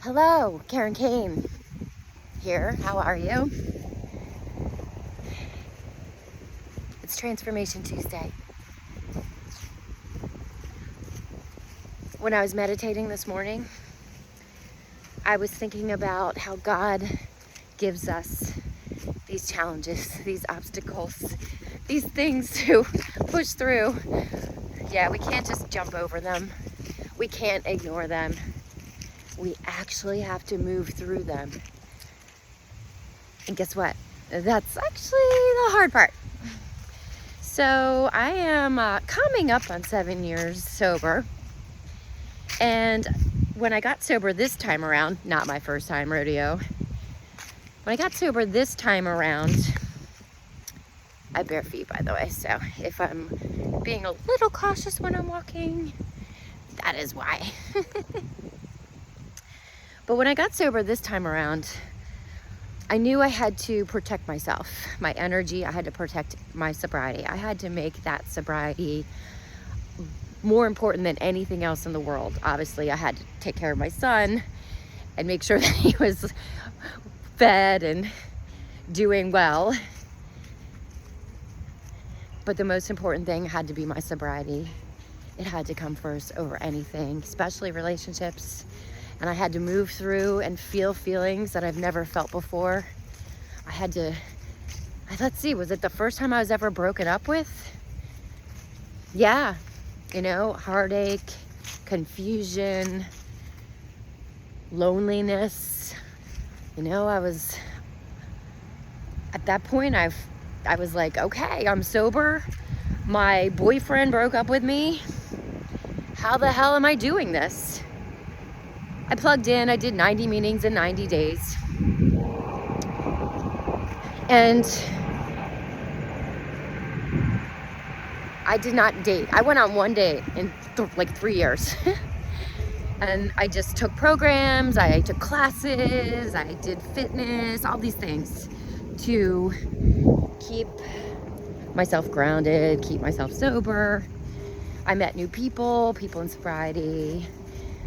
Hello, Karen Kane here. How are you? It's Transformation Tuesday. When I was meditating this morning, I was thinking about how God gives us these challenges, these obstacles, these things to push through. Yeah, we can't just jump over them. We can't ignore them. We actually have to move through them. And guess what? That's actually the hard part. So I am coming up on 7 years sober. And when I got sober this time around, not my first time rodeo, when I got sober this time around, I bare feet, by the way. So if I'm being a little cautious when I'm walking, that is why. But when I got sober this time around, I knew I had to protect myself, my energy. I had to protect my sobriety. I had to make that sobriety more important than anything else in the world. Obviously, I had to take care of my son and make sure that he was fed and doing well. But the most important thing had to be my sobriety. It had to come first over anything, especially relationships. And I had to move through and feel feelings that I've never felt before. I had to, let's see, was it the first time I was ever broken up with? Yeah, heartache, confusion, loneliness. I was, at that point, I was like, okay, I'm sober. My boyfriend broke up with me. How the hell am I doing this? I plugged in, I did 90 meetings in 90 days. And I did not date. I went on one date in 3 years. And I just took programs, I took classes, I did fitness, all these things to keep myself grounded, keep myself sober. I met new people in sobriety.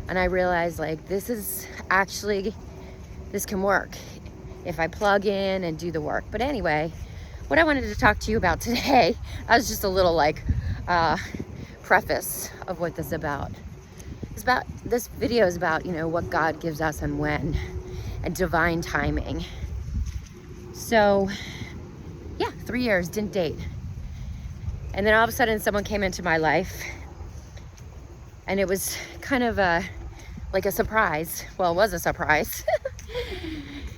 And I realized this can work if I plug in and do the work. But anyway, what I wanted to talk to you about today, that was just a little preface of what this is about. This video is about, what God gives us and when, and divine timing. So yeah, 3 years, didn't date. And then all of a sudden someone came into my life and it was kind of a surprise. Well, it was a surprise.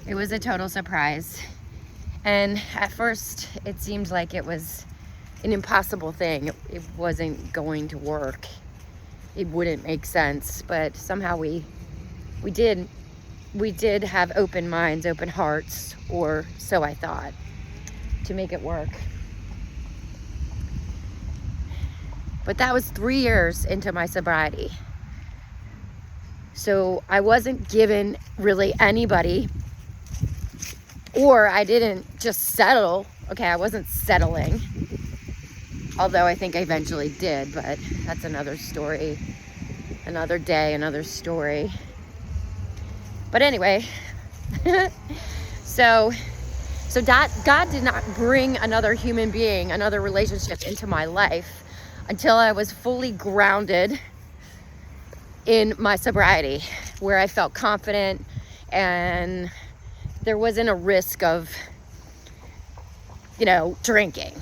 It was a total surprise. And at first, it seemed like it was an impossible thing. It wasn't going to work. It wouldn't make sense. But somehow we did have open minds, open hearts, or so I thought, to make it work. But that was 3 years into my sobriety. So I wasn't given really anybody, or I didn't just settle. Okay, I wasn't settling, although I think I eventually did, but that's another story, another day, another story. But anyway, so God did not bring another human being, another relationship into my life until I was fully grounded in my sobriety, where I felt confident and there wasn't a risk of, drinking,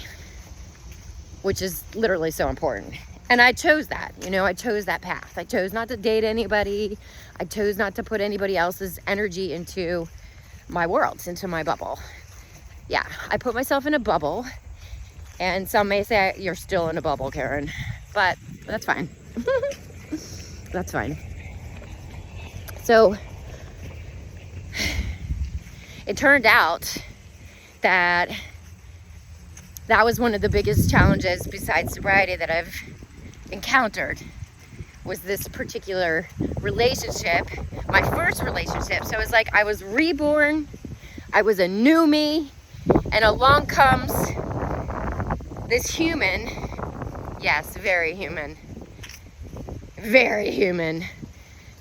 which is literally so important. And I chose that, I chose that path. I chose not to date anybody. I chose not to put anybody else's energy into my world, into my bubble. Yeah, I put myself in a bubble, and some may say you're still in a bubble, Karen, but that's fine. That's fine. So it turned out that was one of the biggest challenges besides sobriety that I've encountered, was this particular relationship, my first relationship. So it was like I was reborn, I was a new me, and along comes this human, yes, very human,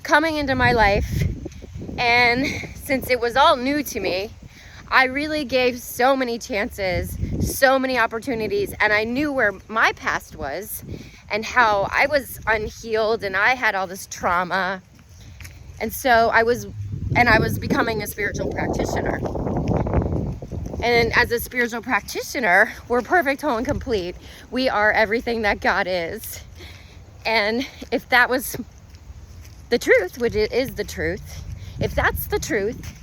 coming into my life And since it was all new to me, I really gave so many chances, so many opportunities, and I knew where my past was and how I was unhealed and I had all this trauma. And so I was becoming a spiritual practitioner. And as a spiritual practitioner, we're perfect, whole, and complete. We are everything that God is. And if that was the truth, which it is the truth, if that's the truth,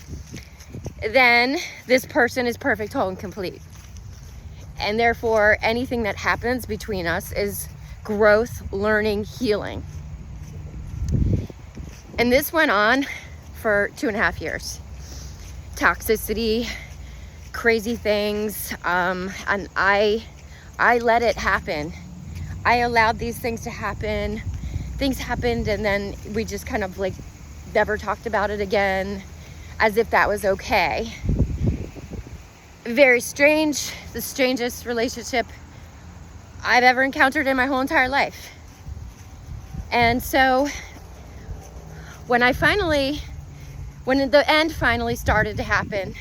then this person is perfect, whole, and complete. And therefore, anything that happens between us is growth, learning, healing. And this went on for 2.5 years. Toxicity, crazy things, and I let it happen. I allowed these things to happen. Things happened, and then we just kind of like never talked about it again, as if that was okay. Very strange, the strangest relationship I've ever encountered in my whole entire life. And so when the end finally started to happen,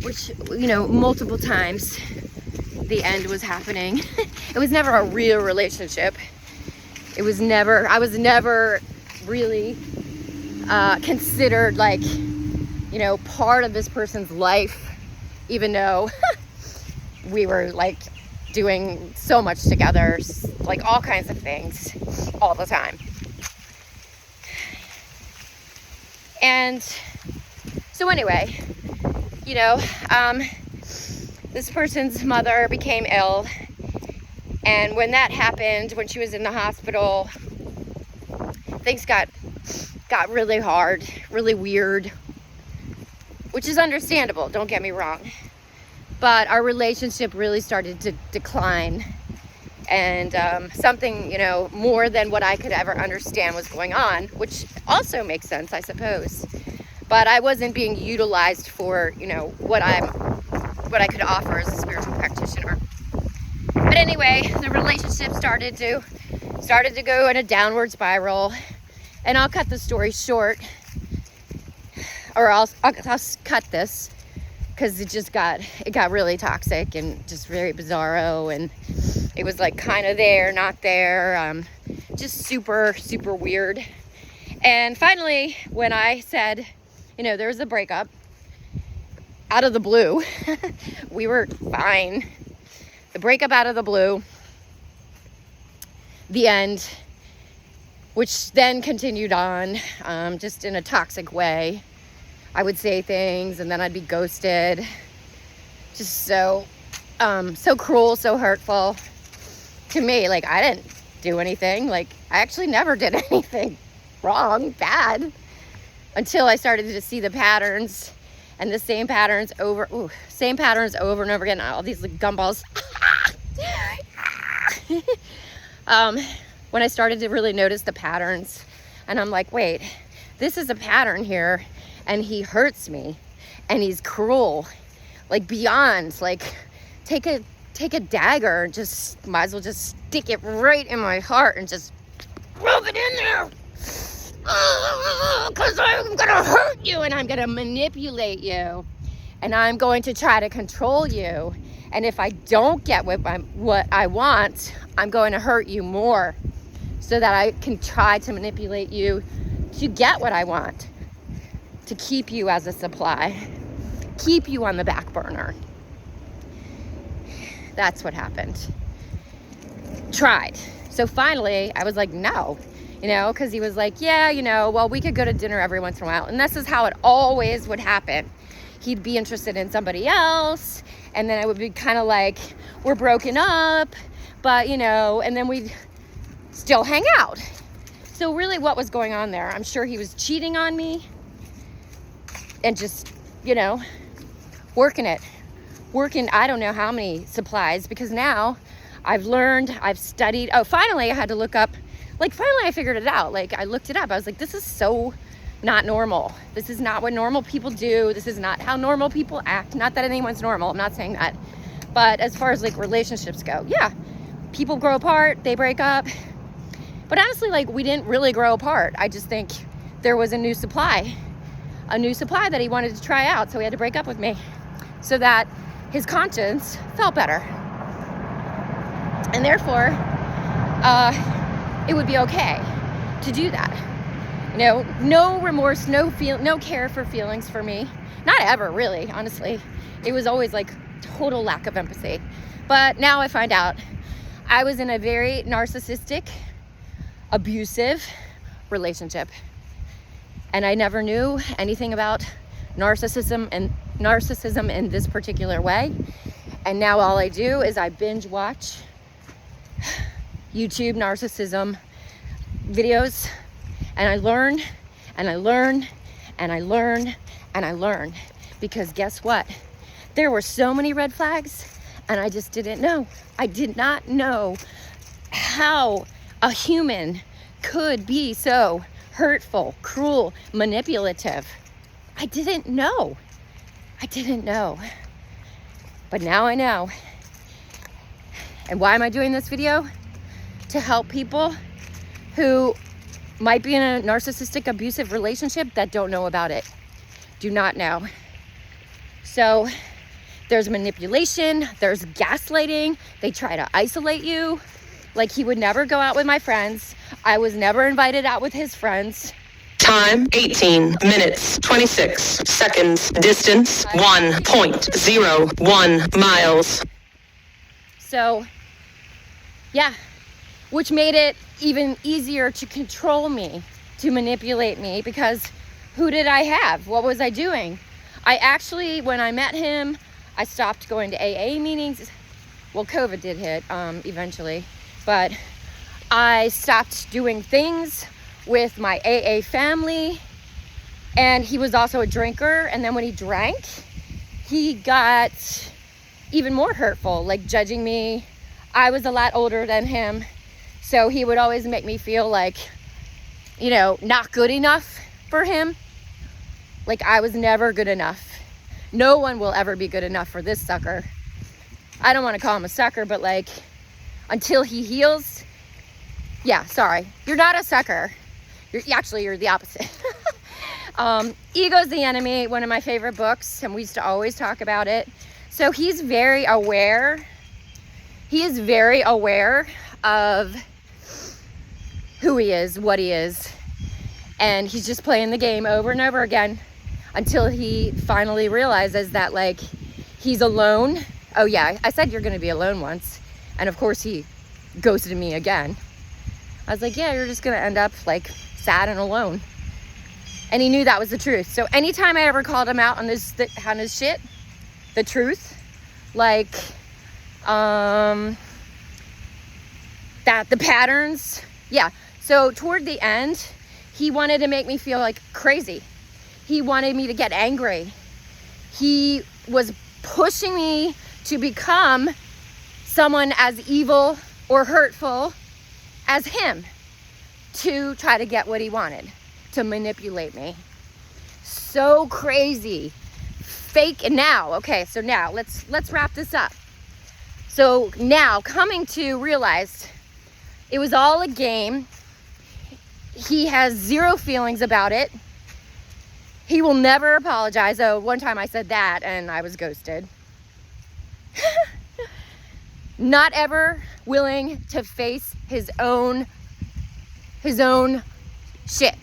which, multiple times the end was happening. It was never a real relationship. I was never really considered like, part of this person's life, even though we were like doing so much together, like all kinds of things all the time. And so anyway, this person's mother became ill. And when that happened, when she was in the hospital, things got really hard, really weird, which is understandable, don't get me wrong. But our relationship really started to decline. And something, more than what I could ever understand was going on, which also makes sense, I suppose. But I wasn't being utilized for, what I could offer as a spiritual practitioner. But anyway, the relationship started to go in a downward spiral. And I'll cut the story short, or I'll cut this, because it got really toxic and just very bizarro, and it was like kind of there, not there, just super, super weird. And finally, when I said, there was a breakup out of the blue, we were fine. The breakup out of the blue, the end, which then continued on, just in a toxic way. I would say things and then I'd be ghosted. Just so cruel, so hurtful to me. Like, I didn't do anything. Like, I actually never did anything wrong, bad, until I started to see the patterns, and the same patterns over and over again. All these like gumballs. When I started to really notice the patterns, and I'm like, wait, this is a pattern here, and he hurts me, and he's cruel, like beyond, like take a dagger and just might as well just stick it right in my heart and just rub it in there, because I'm gonna hurt you, and I'm gonna manipulate you, and I'm going to try to control you, and if I don't get what I want, I'm going to hurt you more, so that I can try to manipulate you to get what I want, to keep you as a supply, keep you on the back burner. That's what happened. Tried. So finally, I was like, no, because he was like, yeah, well, we could go to dinner every once in a while. And this is how it always would happen. He'd be interested in somebody else, and then I would be kind of like, we're broken up, but, and then we'd still hang out. So really what was going on there? I'm sure he was cheating on me and just, working I don't know how many supplies, because now I've learned, I've studied. Oh, finally I had to look up, finally I figured it out. I looked it up. I was like, this is so not normal. This is not what normal people do. This is not how normal people act. Not that anyone's normal. I'm not saying that. But as far as relationships go, yeah, people grow apart, they break up. But honestly, we didn't really grow apart. I just think there was a new supply that he wanted to try out. So he had to break up with me so that his conscience felt better. And therefore, it would be okay to do that. You know, no remorse, no care for feelings for me. Not ever, really, honestly. It was always like total lack of empathy. But now I find out I was in a very narcissistic, abusive relationship. And I never knew anything about narcissism in this particular way. And now all I do is I binge watch YouTube narcissism videos, and I learn and I learn and I learn and I learn, because guess what? There were so many red flags, and I just didn't know. I did not know how a human could be so hurtful, cruel, manipulative. I didn't know. But now I know. And why am I doing this video? To help people who might be in a narcissistic, abusive relationship that don't know about it. Do not know. So there's manipulation, there's gaslighting. They try to isolate you. Like, he would never go out with my friends. I was never invited out with his friends. Time, 18 minutes, 26 seconds. Distance, 1.01 miles. So, yeah, which made it even easier to control me, to manipulate me, because who did I have? What was I doing? I actually, when I met him, I stopped going to AA meetings. Well, COVID did hit eventually, but I stopped doing things with my AA family, and he was also a drinker. And then when he drank, he got even more hurtful, like judging me. I was a lot older than him, so he would always make me feel like, you know, not good enough for him. Like I was never good enough. No one will ever be good enough for this sucker. I don't want to call him a sucker, but like, until he heals. Yeah, sorry. You're not a sucker. You're the opposite. Ego's the Enemy, one of my favorite books, and we used to always talk about it. So he's very aware. He is very aware of who he is, what he is, and he's just playing the game over and over again until he finally realizes that, like, he's alone. Oh yeah, I said you're gonna be alone once, and of course he ghosted me again. I was like, yeah, you're just gonna end up like sad and alone. And he knew that was the truth. So anytime I ever called him out on his shit, the truth, like that the patterns, yeah. So toward the end, he wanted to make me feel like crazy. He wanted me to get angry. He was pushing me to become someone as evil or hurtful as him, to try to get what he wanted, to manipulate me. So crazy. Fake. And now, okay, so now let's wrap this up. So now, coming to realize it was all a game. He has zero feelings about it. He will never apologize. Oh, one time I said that and I was ghosted. Not ever willing to face his own shit.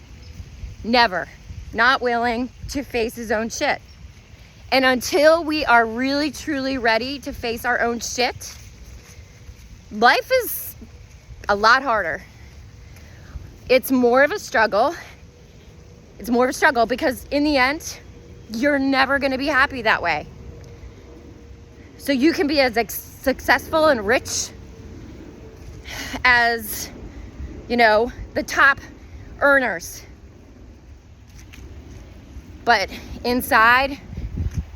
Never. Not willing to face his own shit. And until we are really, truly ready to face our own shit, life is a lot harder. It's more of a struggle. It's more of a struggle because in the end, you're never going to be happy that way. So you can be as successful and rich as, you know, the top earners. But inside,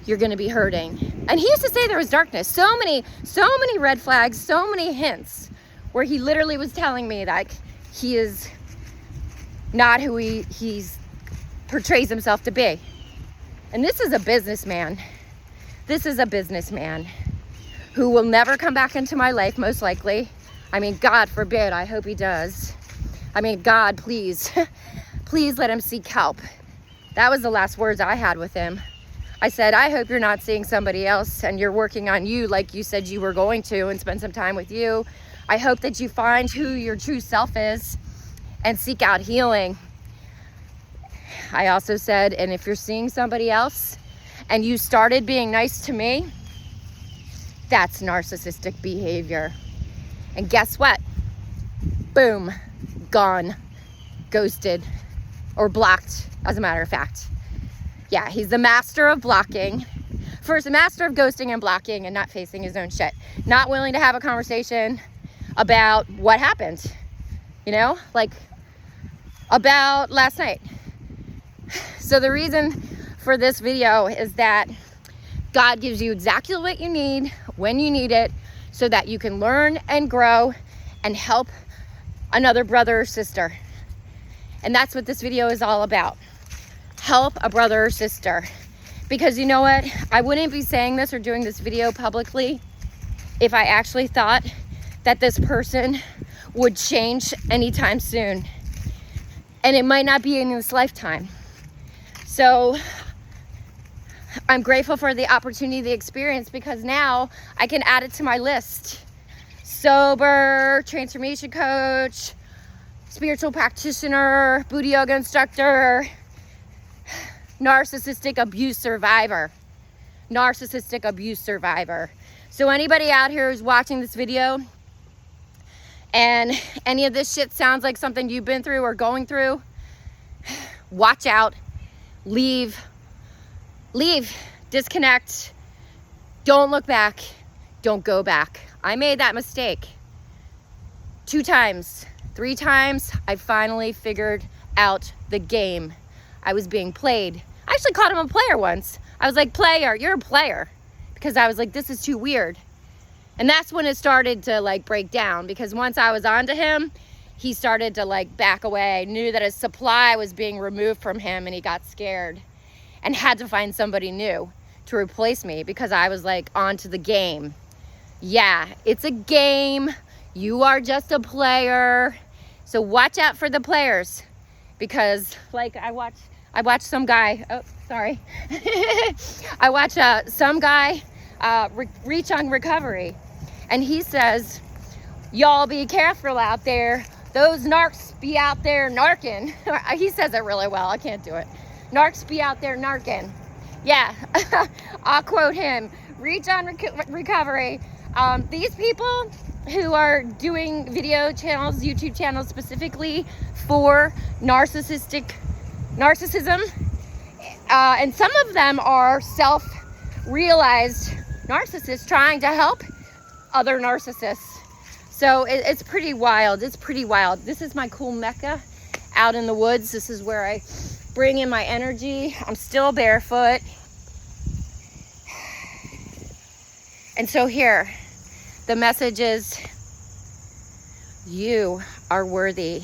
you're going to be hurting. And he used to say there was darkness. So many red flags, so many hints where he literally was telling me like he is not who he's portrays himself to be. And this is a businessman. This is a businessman who will never come back into my life, most likely. I mean, God forbid, I hope he does. I mean, God, please, please let him seek help. That was the last words I had with him. I said, I hope you're not seeing somebody else and you're working on you like you said you were going to, and spend some time with you. I hope that you find who your true self is and seek out healing. I also said, and if you're seeing somebody else and you started being nice to me, that's narcissistic behavior. And guess what? Boom, gone, ghosted, or blocked, as a matter of fact. Yeah, he's the master of blocking. First, the master of ghosting and blocking and not facing his own shit. Not willing to have a conversation about what happened, you know, like about last night. So the reason for this video is that God gives you exactly what you need when you need it, so that you can learn and grow and help another brother or sister. And that's what this video is all about. Help a brother or sister. Because you know what? I wouldn't be saying this or doing this video publicly if I actually thought that this person would change anytime soon. And it might not be in this lifetime. So I'm grateful for the opportunity, the experience, because now I can add it to my list. Sober, transformation coach, spiritual practitioner, Buddha yoga instructor, narcissistic abuse survivor. Narcissistic abuse survivor. So anybody out here who's watching this video and any of this shit sounds like something you've been through or going through, watch out. Leave, disconnect, don't look back, don't go back. I made that mistake 2 times, 3 times. I finally figured out the game. I was being played. I actually called him a player once. I was like, player, you're a player. Because I was like, this is too weird. And that's when it started to like break down, because once I was onto him, he started to like back away. I knew that his supply was being removed from him, and he got scared and had to find somebody new to replace me, because I was like onto the game. Yeah, it's a game. You are just a player. So watch out for the players, because like I watched some guy, oh, sorry. I watched some guy reach on recovery, and he says, y'all be careful out there. Those narcs be out there narking. He says it really well. I can't do it. Narcs be out there narking. Yeah, I'll quote him. Reach on recovery. These people who are doing video channels, YouTube channels specifically for narcissism, and some of them are self-realized narcissists trying to help other narcissists. So it's pretty wild. It's pretty wild. This is my cool Mecca out in the woods. This is where I bring in my energy. I'm still barefoot. And so here, the message is, you are worthy.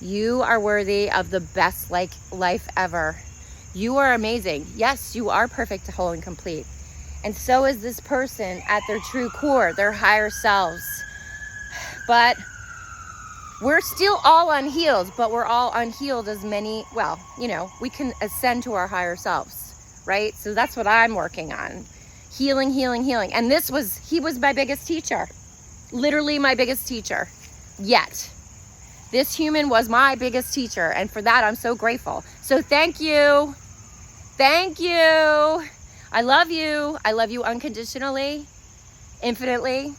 You are worthy of the best life ever. You are amazing. Yes, you are perfect, whole, and complete. And so is this person at their true core, their higher selves. But we're still all unhealed, but we're all unhealed as many, well, you know, we can ascend to our higher selves, right? So that's what I'm working on. Healing, healing, healing. And he was my biggest teacher. Literally my biggest teacher. Yet, this human was my biggest teacher. And for that, I'm so grateful. So thank you. Thank you. I love you. I love you unconditionally, infinitely.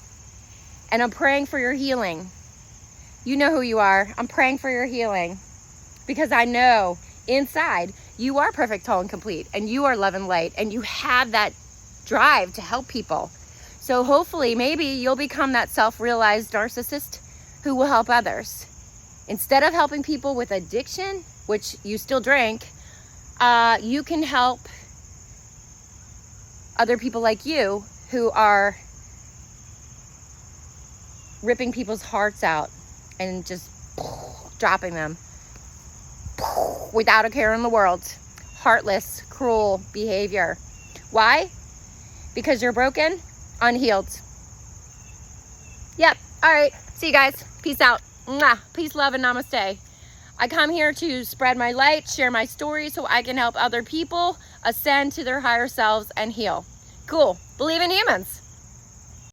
And I'm praying for your healing. You know who you are. I'm praying for your healing, because I know inside you are perfect, whole, and complete, and you are love and light, and you have that drive to help people. So hopefully, maybe you'll become that self-realized narcissist who will help others. Instead of helping people with addiction, which you still drink, you can help other people like you who are ripping people's hearts out and just dropping them without a care in the world. Heartless, cruel behavior. Why? Because you're broken, unhealed. Yep. All right. See you guys. Peace out. Mwah. Peace, love, and namaste. I come here to spread my light, share my story so I can help other people ascend to their higher selves and heal. Cool. Believe in humans.